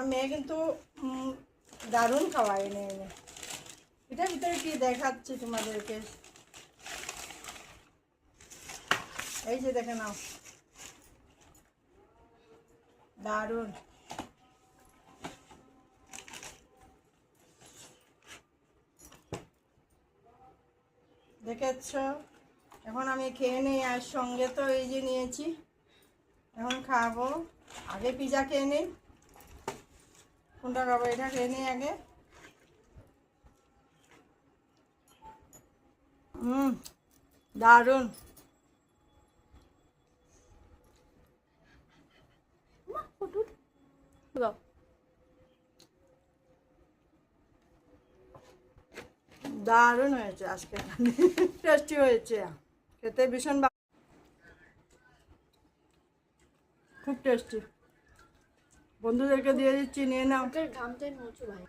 আমার মেয়ে কিন্তু দারুণ খাওয়ায় এনে এনে। এটার ভিতরে কি দেখাচ্ছি তোমাদেরকে, এই যে দেখে নাও, দারুণ। দেখেছ? এখন আমি খেয়ে নিই, আর সঙ্গে তো এই যে নিয়েছি, এখন খাবো। আগে পিজা খেয়ে নিই। কোনটা খাবো? এটা খেয়ে নিই আগে। দারুণ। দারুণ হয়েছে আজকে, টেস্টি হয়েছে, খেতে ভীষণ খুব টেস্টি। বন্ধুদেরকে দিয়ে দিচ্ছি, নিয়ে নাও। ঘামটাই মোচু ভাই।